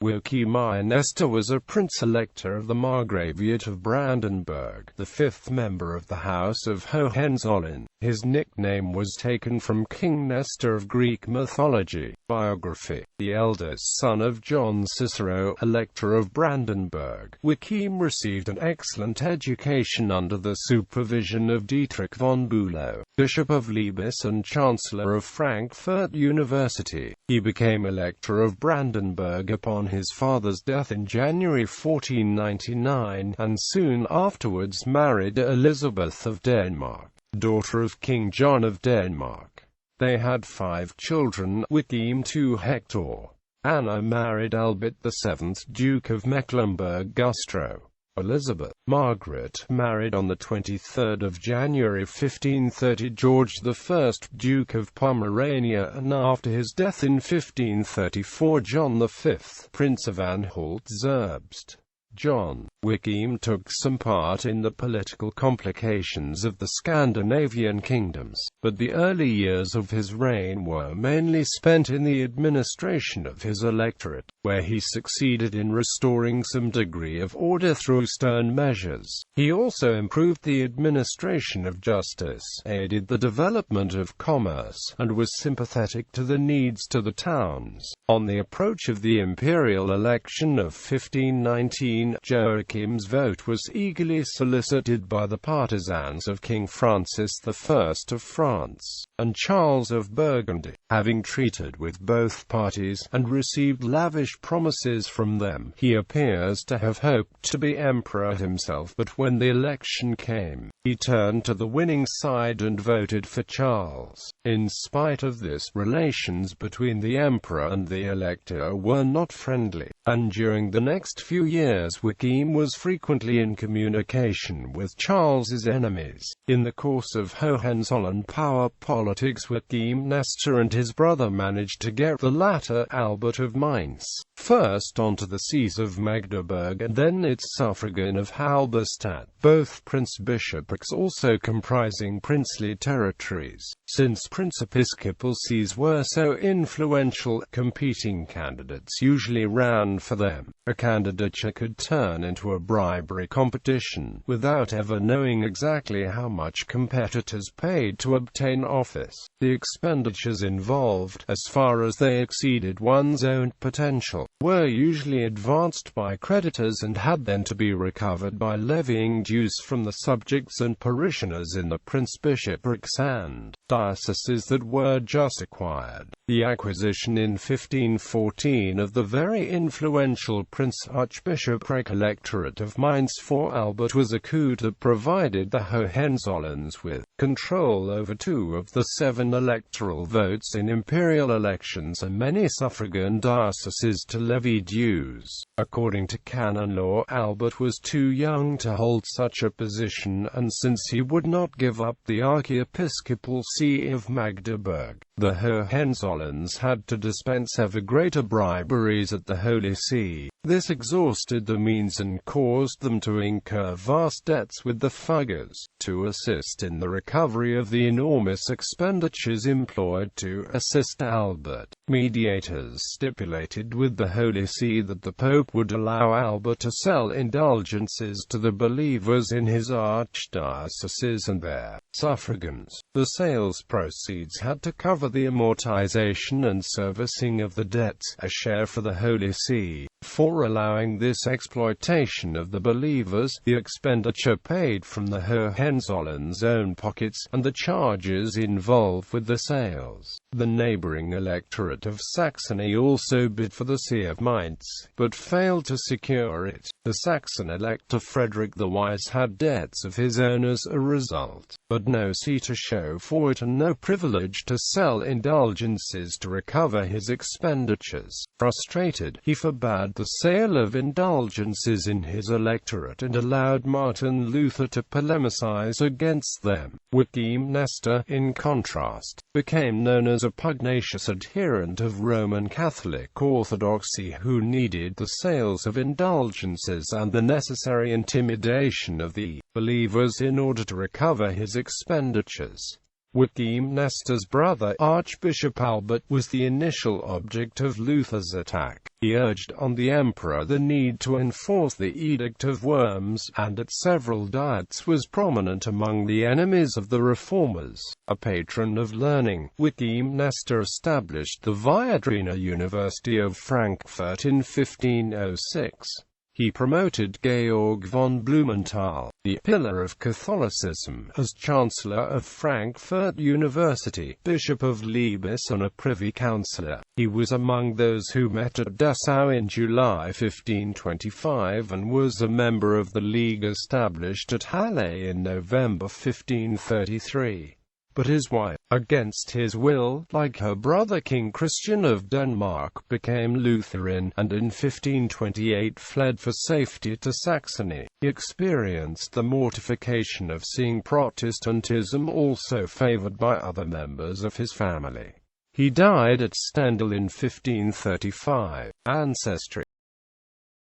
Joachim I Nestor was a Prince-elector of the Margraviate of Brandenburg, the fifth member of the House of Hohenzollern. His nickname was taken from King Nestor of Greek mythology. Biography: the eldest son of John Cicero, Elector of Brandenburg, Joachim received an excellent education under the supervision of Dietrich von Bülow, Bishop of Lebus and Chancellor of Frankfurt University. He became Elector of Brandenburg upon his father's death in January 1499, and soon afterwards married Elizabeth of Denmark, daughter of King John of Denmark. They had 5 children: Joachim II Hector. Anna married Albert VII, Duke of Mecklenburg-Güstrow. Elizabeth Margaret married on 23 January 1530 George I, Duke of Pomerania, and after his death in 1534 John V, Prince of Anhalt-Zerbst. John Joachim took some part in the political complications of the Scandinavian kingdoms, but the early years of his reign were mainly spent in the administration of his electorate, where he succeeded in restoring some degree of order through stern measures. He also improved the administration of justice, aided the development of commerce, and was sympathetic to the needs of the towns. On the approach of the imperial election of 1519, Joachim's vote was eagerly solicited by the partisans of King Francis I of France and Charles of Burgundy. Having treated with both parties, and received lavish promises from them, he appears to have hoped to be emperor himself, but when the election came, he turned to the winning side and voted for Charles. In spite of this, relations between the emperor and the elector were not friendly, and during the next few years Joachim was frequently in communication with Charles's enemies. In the course of Hohenzollern power politics, Joachim Nestor and his brother managed to get the latter, Albert of Mainz, first onto the sees of Magdeburg and then its suffragan of Halberstadt, both prince-bishoprics also comprising princely territories. Since prince-episcopal sees were so influential, competing candidates usually ran for them. A candidature could turn into a bribery competition, without ever knowing exactly how much competitors paid to obtain office. The expenditures involved, as far as they exceeded one's own potential, were usually advanced by creditors and had then to be recovered by levying dues from the subjects and parishioners in the prince-bishoprics and dioceses that were just acquired. The acquisition in 1514 of the very influential Prince-Archbishopric Electorate of Mainz for Albert was a coup that provided the Hohenzollerns with control over 2 of the 7 electoral votes in imperial elections and many suffragan dioceses to levy dues. According to canon law, Albert was too young to hold such a position, and since he would not give up the archiepiscopal see of Magdeburg, the Hohenzollerns had to dispense ever greater briberies at the Holy See. This exhausted the means and caused them to incur vast debts with the Fuggers. To assist in the recovery of the enormous expenditures employed to assist Albert, mediators stipulated with the Holy See that the Pope would allow Albert to sell indulgences to the believers in his archdioceses and their suffragans. The sales proceeds had to cover the amortization and servicing of the debts, a share for the Holy See. For allowing this exploitation of the believers, the expenditure paid from the Hohenzollerns' own pockets, and the charges involved with the sales. The neighboring electorate of Saxony also bid for the See of Mainz, but failed to secure it. The Saxon elector Frederick the Wise had debts of his own as a result, but no see to show for it and no privilege to sell indulgences to recover his expenditures. Frustrated, he forbade the sale of indulgences in his electorate and allowed Martin Luther to polemicize against them. Joachim Nestor, in contrast, became known as a pugnacious adherent of Roman Catholic orthodoxy who needed the sales of indulgences and the necessary intimidation of the believers in order to recover his expenditures. Joachim Nestor's brother Archbishop Albert was the initial object of Luther's attack. He urged on the emperor the need to enforce the Edict of Worms, and at several diets was prominent among the enemies of the reformers. A patron of learning, Joachim Nestor established the Viadrina University of Frankfurt in 1506. He promoted Georg von Blumenthal, the pillar of Catholicism, as Chancellor of Frankfurt University, Bishop of Liebes and a privy councillor. He was among those who met at Dessau in July 1525 and was a member of the League established at Halle in November 1533. But his wife, against his will, like her brother King Christian of Denmark, became Lutheran, and in 1528 fled for safety to Saxony. He experienced the mortification of seeing Protestantism also favored by other members of his family. He died at Stendal in 1535. Ancestry.